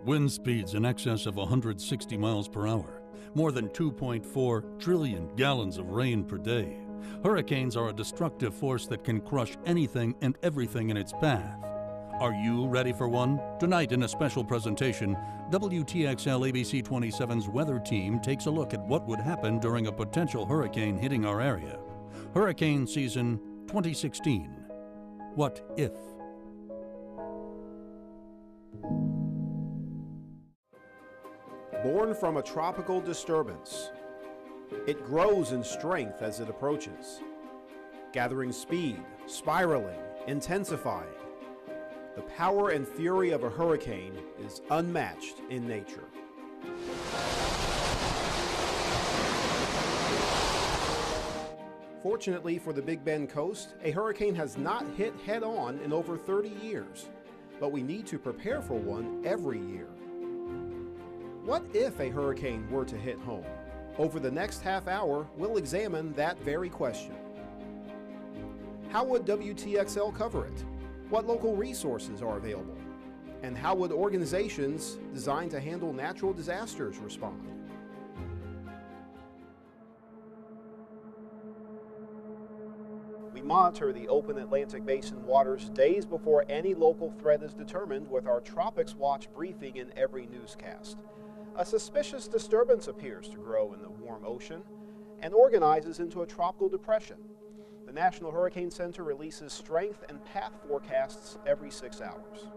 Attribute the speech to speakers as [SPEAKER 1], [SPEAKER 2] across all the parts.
[SPEAKER 1] Wind speeds in excess of 160 miles per hour, more than 2.4 trillion gallons of rain per day. Hurricanes are a destructive force that can crush anything and everything in its path. Are you ready for one? Tonight in a special presentation, WTXL ABC 27's weather team takes a look at what would happen during a potential hurricane hitting our area. Hurricane season 2016. What if?
[SPEAKER 2] Born from a tropical disturbance, it grows in strength as it approaches, gathering speed, spiraling, intensifying. The power and fury of a hurricane is unmatched in nature. Fortunately for the Big Bend coast, a hurricane has not hit head-on in over 30 years, but we need to prepare for one every year. What if a hurricane were to hit home? Over the next half hour, we'll examine that very question. How would WTXL cover it? What local resources are available? And how would organizations designed to handle natural disasters respond? We monitor the open Atlantic Basin waters days before any local threat is determined with our Tropics Watch briefing in every newscast. A suspicious disturbance appears to grow in the warm ocean and organizes into a tropical depression. The National Hurricane Center releases strength and path forecasts every 6 hours.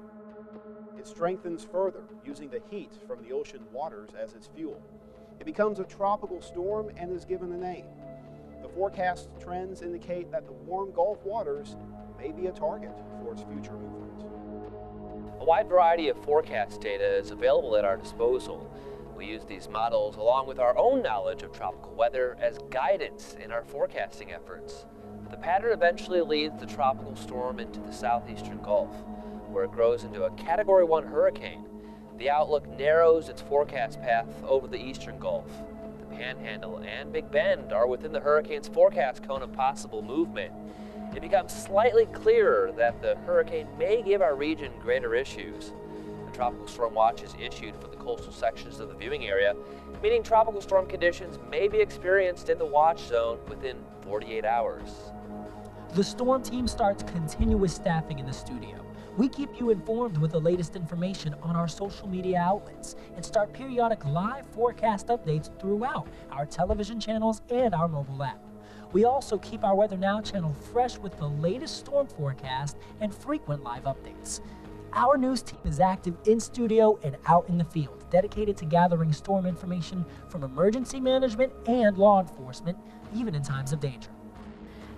[SPEAKER 2] It strengthens further using the heat from the ocean waters as its fuel. It becomes a tropical storm and is given a name. The forecast trends indicate that the warm Gulf waters may be a target for its future movement.
[SPEAKER 3] A wide variety of forecast data is available at our disposal. We use these models along with our own knowledge of tropical weather as guidance in our forecasting efforts. The pattern eventually leads the tropical storm into the southeastern Gulf, where it grows into a Category 1 hurricane. The outlook narrows its forecast path over the eastern Gulf. The Panhandle and Big Bend are within the hurricane's forecast cone of possible movement. It becomes slightly clearer that the hurricane may give our region greater issues. The Tropical Storm Watch is issued for the coastal sections of the viewing area, meaning tropical storm conditions may be experienced in the watch zone within 48 hours.
[SPEAKER 4] The storm team starts continuous staffing in the studio. We keep you informed with the latest information on our social media outlets and start periodic live forecast updates throughout our television channels and our mobile app. We also keep our Weather Now channel fresh with the latest storm forecast and frequent live updates. Our news team is active in studio and out in the field, dedicated to gathering storm information from emergency management and law enforcement, even in times of danger.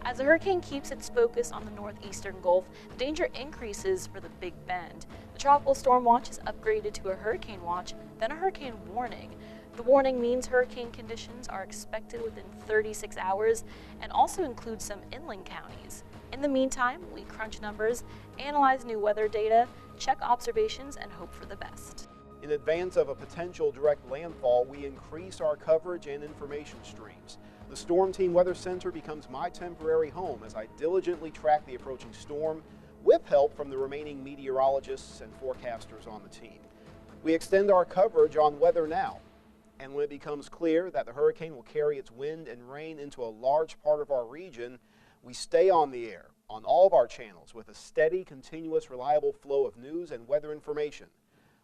[SPEAKER 5] As the hurricane keeps its focus on the northeastern Gulf, the danger increases for the Big Bend. The Tropical Storm Watch is upgraded to a hurricane watch, then a hurricane warning. The warning means hurricane conditions are expected within 36 hours and also includes some inland counties. In the meantime, we crunch numbers, analyze new weather data, check observations, and hope for the best.
[SPEAKER 2] In advance of a potential direct landfall, we increase our coverage and information streams. The Storm Team Weather Center becomes my temporary home as I diligently track the approaching storm with help from the remaining meteorologists and forecasters on the team. We extend our coverage on Weather Now, and when it becomes clear that the hurricane will carry its wind and rain into a large part of our region, we stay on the air on all of our channels with a steady, continuous, reliable flow of news and weather information,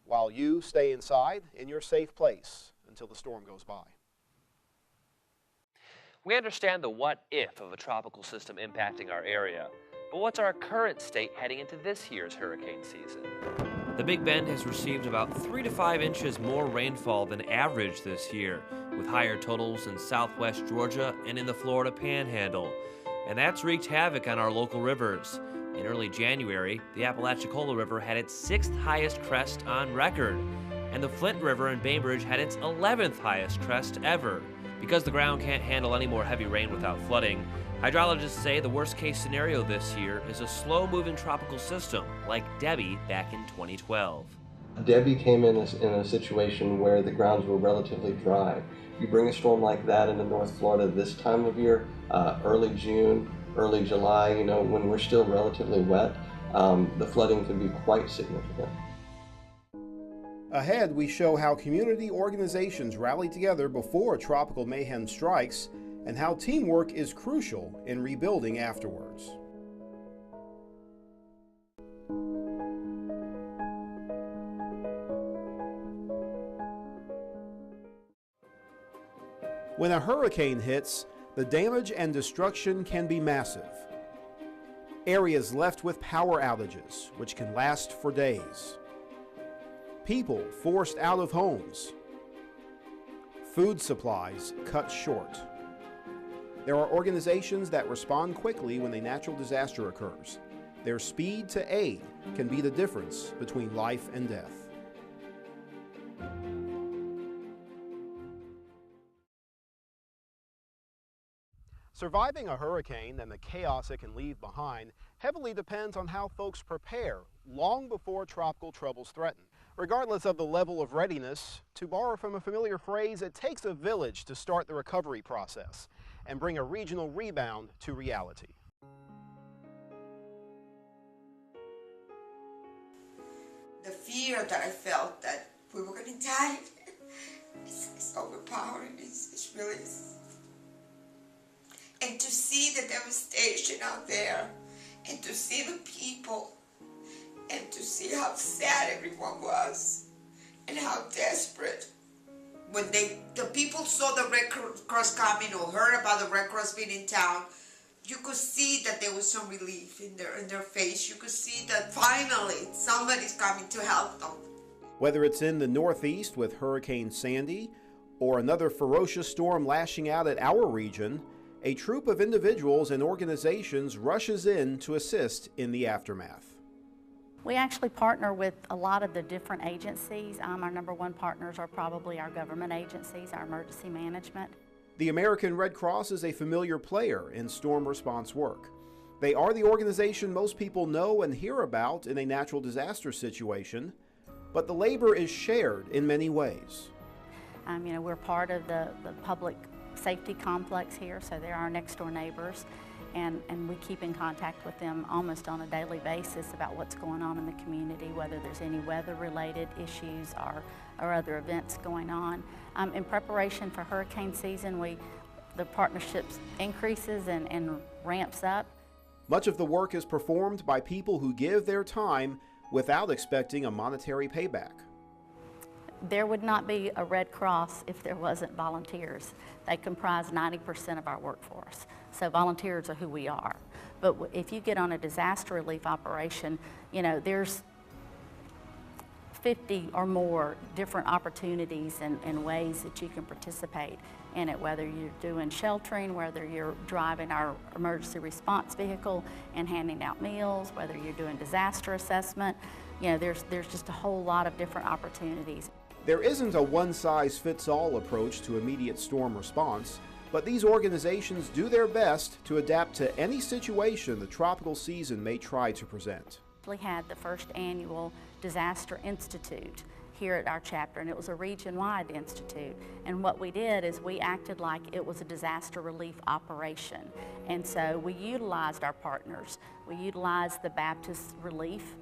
[SPEAKER 2] while you stay inside in your safe place until the storm goes by.
[SPEAKER 3] We understand the what-if of a tropical system impacting our area, but what's our current state heading into this year's hurricane season? The Big Bend has received about 3 to 5 inches more rainfall than average this year, with higher totals in southwest Georgia and in the Florida Panhandle. And that's wreaked havoc on our local rivers. In early January, the Apalachicola River had its 6th highest crest on record, and the Flint River in Bainbridge had its 11th highest crest ever. Because the ground can't handle any more heavy rain without flooding, hydrologists say the worst-case scenario this year is a slow-moving tropical system like Debbie back in 2012.
[SPEAKER 6] Debbie came in a situation where the grounds were relatively dry. You bring a storm like that into North Florida this time of year, early June, early July, when we're still relatively wet, the flooding can be quite significant.
[SPEAKER 2] Ahead, we show how community organizations rally together before tropical mayhem strikes and how teamwork is crucial in rebuilding afterwards. When a hurricane hits, the damage and destruction can be massive. Areas left with power outages, which can last for days. People forced out of homes. Food supplies cut short. There are organizations that respond quickly when a natural disaster occurs. Their speed to aid can be the difference between life and death. Surviving a hurricane and the chaos it can leave behind heavily depends on how folks prepare long before tropical troubles threaten. Regardless of the level of readiness, to borrow from a familiar phrase, it takes a village to start the recovery process and bring a regional rebound to reality.
[SPEAKER 7] The fear that I felt that we were going to die is overpowering. It's really... And to see the devastation out there, and to see the people, and to see how sad everyone was, and how desperate. When the people saw the Red Cross coming or heard about the Red Cross being in town, you could see that there was some relief in their face. You could see that finally somebody's coming to help them.
[SPEAKER 2] Whether it's in the Northeast with Hurricane Sandy, or another ferocious storm lashing out at our region, a troop of individuals and organizations rushes in to assist in the aftermath.
[SPEAKER 8] We actually partner with a lot of the different agencies. Our number one partners are probably our government agencies, our emergency management.
[SPEAKER 2] The American Red Cross is a familiar player in storm response work. They are the organization most people know and hear about in a natural disaster situation, but the labor is shared in many ways.
[SPEAKER 8] We're part of the public safety complex here, so they're our next door neighbors, and we keep in contact with them almost on a daily basis about what's going on in the community, whether there's any weather-related issues or other events going on. In preparation for hurricane season, the partnership increases and ramps up.
[SPEAKER 2] Much of the work is performed by people who give their time without expecting a monetary payback.
[SPEAKER 8] There would not be a Red Cross if there wasn't volunteers. They comprise 90% of our workforce. So volunteers are who we are. But if you get on a disaster relief operation, there's 50 or more different opportunities and ways that you can participate in it, whether you're doing sheltering, whether you're driving our emergency response vehicle and handing out meals, whether you're doing disaster assessment. There's just a whole lot of different opportunities.
[SPEAKER 2] There isn't a one-size-fits-all approach to immediate storm response, but these organizations do their best to adapt to any situation the tropical season may try to present.
[SPEAKER 8] We had the first annual Disaster Institute here at our chapter, and it was a region-wide institute. And what we did is we acted like it was a disaster relief operation. And so we utilized our partners. We utilized the Baptist Relief,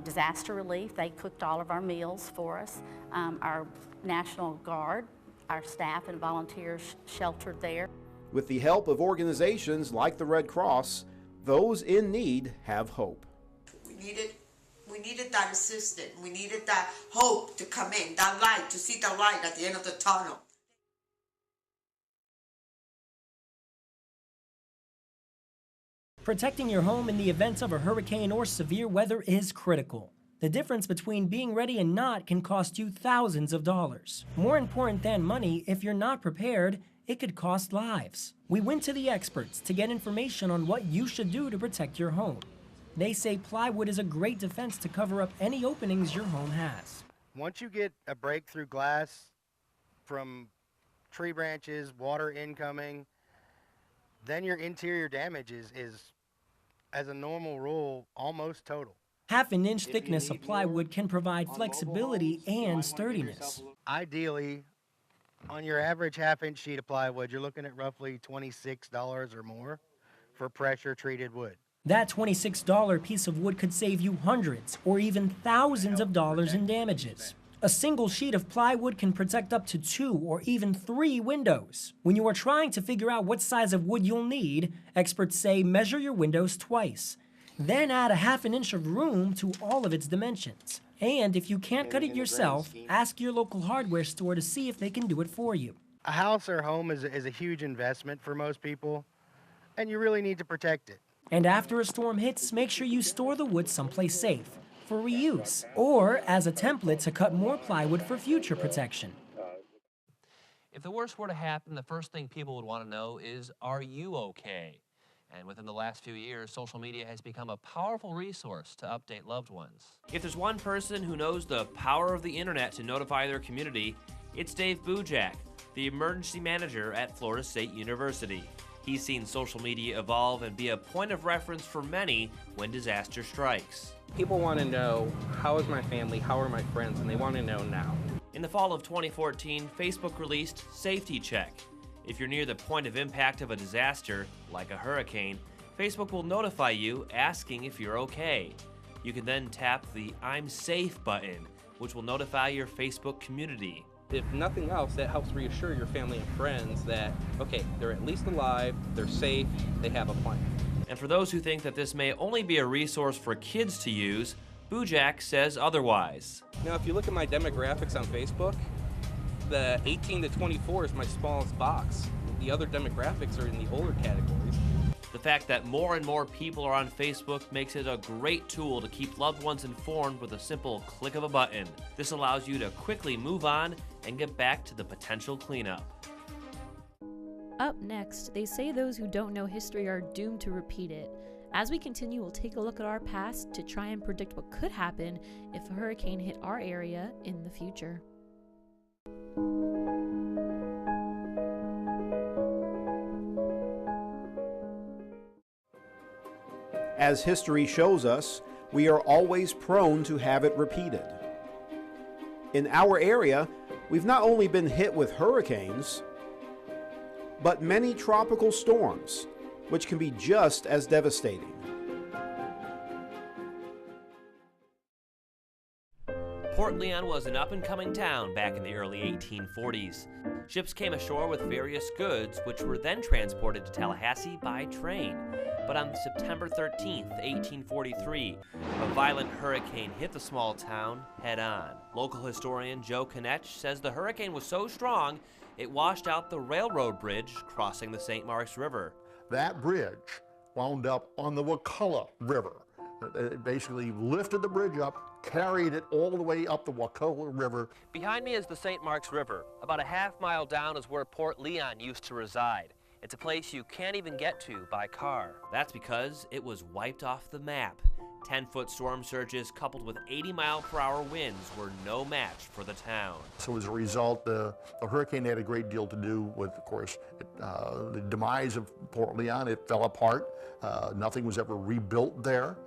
[SPEAKER 8] Disaster Relief. They cooked all of our meals for us. Our National Guard, our staff and volunteers sheltered there.
[SPEAKER 2] With the help of organizations like the Red Cross, those in need have hope.
[SPEAKER 7] We needed that assistance. We needed that hope to come in, that light, to see the light at the end of the tunnel.
[SPEAKER 4] Protecting your home in the event of a hurricane or severe weather is critical. The difference between being ready and not can cost you thousands of dollars. More important than money, if you're not prepared, it could cost lives. We went to the experts to get information on what you should do to protect your home. They say plywood is a great defense to cover up any openings your home has.
[SPEAKER 9] Once you get a breakthrough glass from tree branches, water incoming, then your interior damage is as a normal rule, almost total.
[SPEAKER 4] Half-an-inch thickness of plywood can provide flexibility and sturdiness.
[SPEAKER 9] Ideally, on your average half-inch sheet of plywood, you're looking at roughly $26 or more for pressure-treated wood.
[SPEAKER 4] That $26 piece of wood could save you hundreds or even thousands of dollars in damages. A single sheet of plywood can protect up to 2 or even 3 windows. When you are trying to figure out what size of wood you'll need, experts say measure your windows twice. Then add a ½ inch of room to all of its dimensions. And if you can't cut it yourself, ask your local hardware store to see if they can do it for you.
[SPEAKER 9] A house or home is a huge investment for most people, and you really need to protect it.
[SPEAKER 4] And after a storm hits, make sure you store the wood someplace safe for reuse, or as a template to cut more plywood for future protection.
[SPEAKER 3] If the worst were to happen, the first thing people would want to know is, are you okay? And within the last few years, social media has become a powerful resource to update loved ones. If there's one person who knows the power of the internet to notify their community, it's Dave Bujak, the emergency manager at Florida State University. He's seen social media evolve and be a point of reference for many when disaster strikes.
[SPEAKER 10] People want to know, how is my family, how are my friends, and they want to know now.
[SPEAKER 3] In the fall of 2014, Facebook released Safety Check. If you're near the point of impact of a disaster, like a hurricane, Facebook will notify you asking if you're okay. You can then tap the I'm Safe button, which will notify your Facebook community.
[SPEAKER 10] If nothing else, that helps reassure your family and friends that, okay, they're at least alive, they're safe, they have a plan.
[SPEAKER 3] And for those who think that this may only be a resource for kids to use, Bujak says otherwise.
[SPEAKER 10] Now, if you look at my demographics on Facebook, the 18 to 24 is my smallest box. The other demographics are in the older categories.
[SPEAKER 3] The fact that more and more people are on Facebook makes it a great tool to keep loved ones informed with a simple click of a button. This allows you to quickly move on and get back to the potential cleanup.
[SPEAKER 11] Up next, they say those who don't know history are doomed to repeat it. As we continue, we'll take a look at our past to try and predict what could happen if a hurricane hit our area in the future.
[SPEAKER 2] As history shows us, we are always prone to have it repeated. In our area, we've not only been hit with hurricanes, but many tropical storms, which can be just as devastating.
[SPEAKER 3] Port Leon was an up-and-coming town back in the early 1840s. Ships came ashore with various goods, which were then transported to Tallahassee by train. But on September 13th, 1843, a violent hurricane hit the small town head-on. Local historian Joe Konech says the hurricane was so strong, it washed out the railroad bridge crossing the St. Marks River.
[SPEAKER 12] That bridge wound up on the Wakulla River. It basically lifted the bridge up, carried it all the way up the Wakulla River.
[SPEAKER 3] Behind me is the St. Marks River. About a half-mile down is where Port Leon used to reside. It's a place you can't even get to by car. That's because it was wiped off the map. 10-foot storm surges coupled with 80-mile-per-hour winds were no match for the town.
[SPEAKER 12] So as a result, the hurricane had a great deal to do with, of course, the demise of Port Leon. It fell apart. Nothing was ever rebuilt there.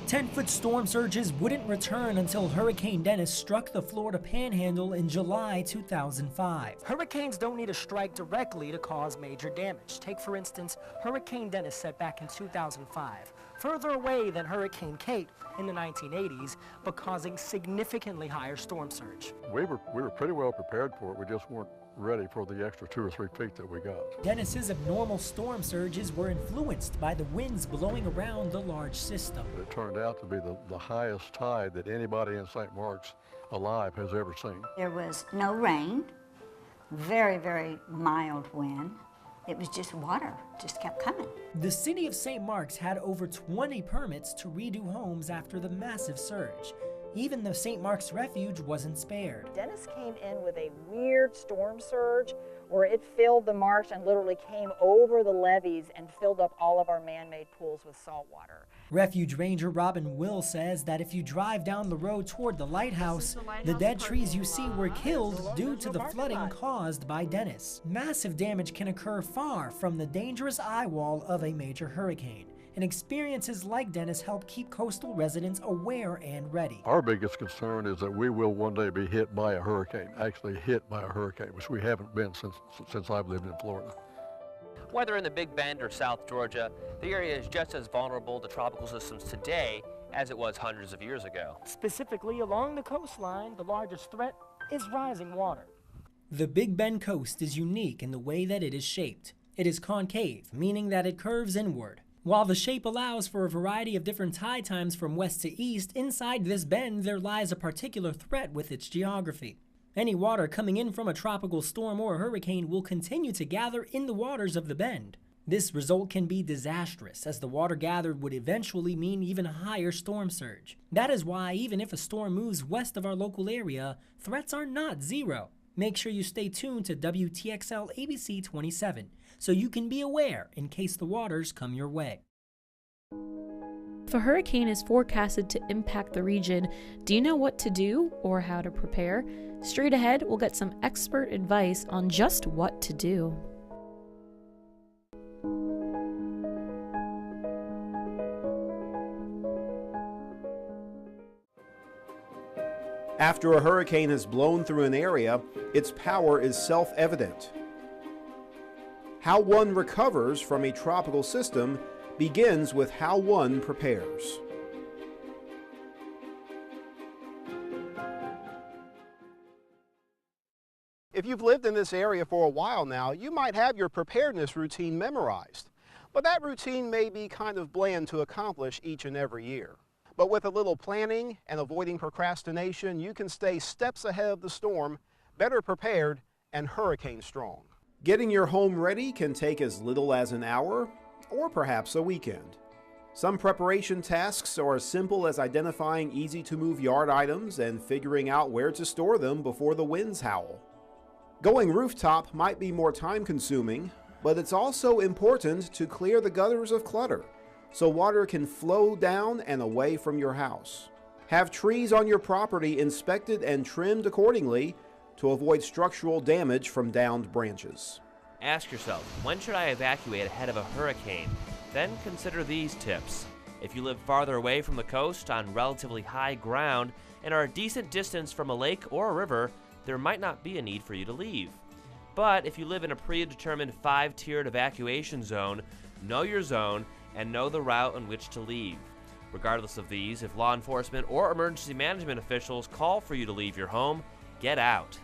[SPEAKER 4] 10-foot storm surges wouldn't return until Hurricane Dennis struck the Florida Panhandle in July 2005. Hurricanes don't need to strike directly to cause major damage. Take, for instance, Hurricane Dennis set back in 2005, further away than Hurricane Kate in the 1980s, but causing significantly higher storm surge.
[SPEAKER 13] We were pretty well prepared for it. We just weren't ready for the extra 2 or 3 feet that we got.
[SPEAKER 4] Dennis's abnormal storm surges were influenced by the winds blowing around the large system.
[SPEAKER 13] It turned out to be the highest tide that anybody in St. Marks alive has ever seen.
[SPEAKER 14] There was no rain, very, very mild wind. It was just water, just kept coming.
[SPEAKER 4] The city of St. Marks had over 20 permits to redo homes after the massive surge. Even the St. Marks Refuge wasn't spared.
[SPEAKER 15] Dennis came in with a weird storm surge where it filled the marsh and literally came over the levees and filled up all of our man-made pools with salt water.
[SPEAKER 4] Refuge Ranger Robin Will says that if you drive down the road toward the lighthouse, the dead trees you see were killed due to the flooding caused by Dennis. Massive damage can occur far from the dangerous eye wall of a major hurricane. And experiences like Dennis help keep coastal residents aware and ready.
[SPEAKER 13] Our biggest concern is that we will one day be hit by a hurricane, actually hit by a hurricane, which we haven't been since I've lived in Florida.
[SPEAKER 3] Whether in the Big Bend or South Georgia, the area is just as vulnerable to tropical systems today as it was hundreds of years ago.
[SPEAKER 4] Specifically, along the coastline, the largest threat is rising water. The Big Bend coast is unique in the way that it is shaped. It is concave, meaning that it curves inward. While the shape allows for a variety of different tide times from west to east, inside this bend there lies a particular threat with its geography. Any water coming in from a tropical storm or hurricane will continue to gather in the waters of the bend. This result can be disastrous, as the water gathered would eventually mean even higher storm surge. That is why even if a storm moves west of our local area, threats are not zero. Make sure you stay tuned to WTXL ABC 27 so you can be aware in case the waters come your way.
[SPEAKER 11] If a hurricane is forecasted to impact the region, do you know what to do or how to prepare? Straight ahead, we'll get some expert advice on just what to do.
[SPEAKER 2] After a hurricane has blown through an area, its power is self-evident. How one recovers from a tropical system begins with how one prepares. If you've lived in this area for a while now, you might have your preparedness routine memorized. But that routine may be kind of bland to accomplish each and every year. But with a little planning and avoiding procrastination, you can stay steps ahead of the storm, better prepared, and hurricane strong. Getting your home ready can take as little as an hour, or perhaps a weekend. Some preparation tasks are as simple as identifying easy-to-move yard items and figuring out where to store them before the winds howl. Going rooftop might be more time-consuming, but it's also important to clear the gutters of clutter so water can flow down and away from your house. Have trees on your property inspected and trimmed accordingly to avoid structural damage from downed branches.
[SPEAKER 3] Ask yourself, when should I evacuate ahead of a hurricane? Then consider these tips. If you live farther away from the coast on relatively high ground and are a decent distance from a lake or a river, there might not be a need for you to leave. But if you live in a predetermined 5-tiered evacuation zone, know your zone and know the route on which to leave. Regardless of these, if law enforcement or emergency management officials call for you to leave your home, get out.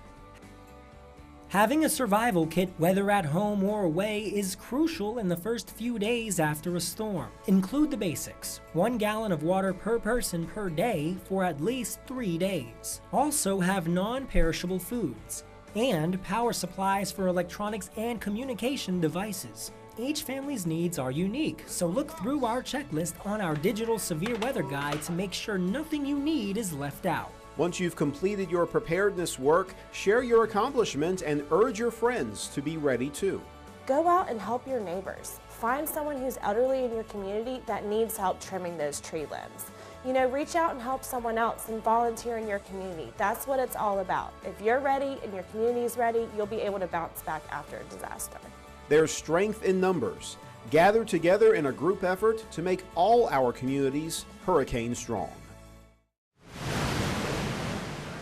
[SPEAKER 4] Having a survival kit, whether at home or away, is crucial in the first few days after a storm. Include the basics: 1 gallon of water per person per day for at least 3 days. Also have non-perishable foods and power supplies for electronics and communication devices. Each family's needs are unique, so look through our checklist on our digital severe weather guide to make sure nothing you need is left out.
[SPEAKER 2] Once you've completed your preparedness work, share your accomplishment and urge your friends to be ready too.
[SPEAKER 16] Go out and help your neighbors. Find someone who's elderly in your community that needs help trimming those tree limbs. You know, reach out and help someone else and volunteer in your community. That's what it's all about. If you're ready and your community is ready, you'll be able to bounce back after a disaster.
[SPEAKER 2] There's strength in numbers. Gather together in a group effort to make all our communities hurricane strong.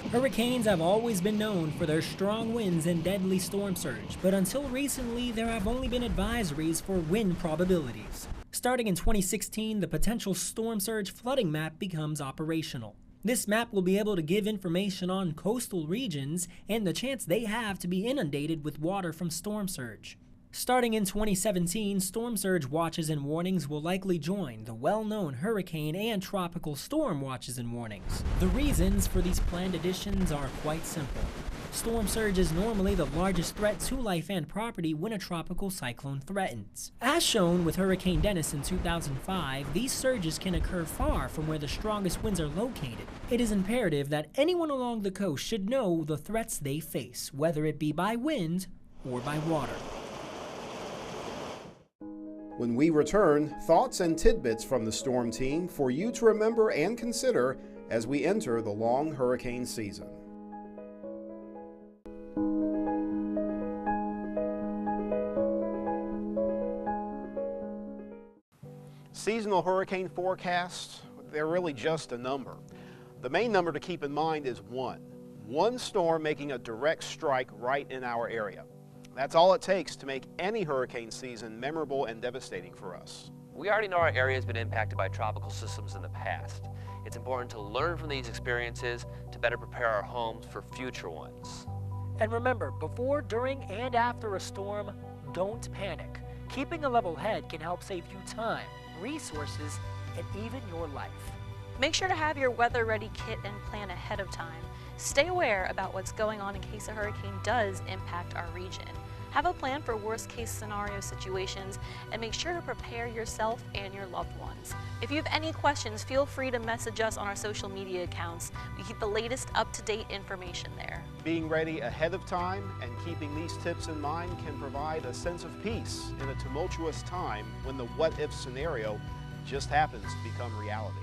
[SPEAKER 4] Hurricanes have always been known for their strong winds and deadly storm surge, but until recently there have only been advisories for wind probabilities. Starting in 2016, the potential storm surge flooding map becomes operational. This map will be able to give information on coastal regions and the chance they have to be inundated with water from storm surge. Starting in 2017, storm surge watches and warnings will likely join the well-known hurricane and tropical storm watches and warnings. The reasons for these planned additions are quite simple. Storm surge is normally the largest threat to life and property when a tropical cyclone threatens. As shown with Hurricane Dennis in 2005, these surges can occur far from where the strongest winds are located. It is imperative that anyone along the coast should know the threats they face, whether it be by wind or by water.
[SPEAKER 2] When we return, thoughts and tidbits from the storm team for you to remember and consider as we enter the long hurricane season. Seasonal hurricane forecasts, they're really just a number. The main number to keep in mind is one. One storm making a direct strike right in our area. That's all it takes to make any hurricane season memorable and devastating for us.
[SPEAKER 3] We already know our area has been impacted by tropical systems in the past. It's important to learn from these experiences to better prepare our homes for future ones.
[SPEAKER 4] And remember, before, during, and after a storm, don't panic. Keeping a level head can help save you time, resources, and even your life.
[SPEAKER 5] Make sure to have your weather-ready kit and plan ahead of time. Stay aware about what's going on in case a hurricane does impact our region. Have a plan for worst-case scenario situations, and make sure to prepare yourself and your loved ones. If you have any questions, feel free to message us on our social media accounts. We keep the latest up-to-date information there.
[SPEAKER 2] Being ready ahead of time and keeping these tips in mind can provide a sense of peace in a tumultuous time when the what-if scenario just happens to become reality.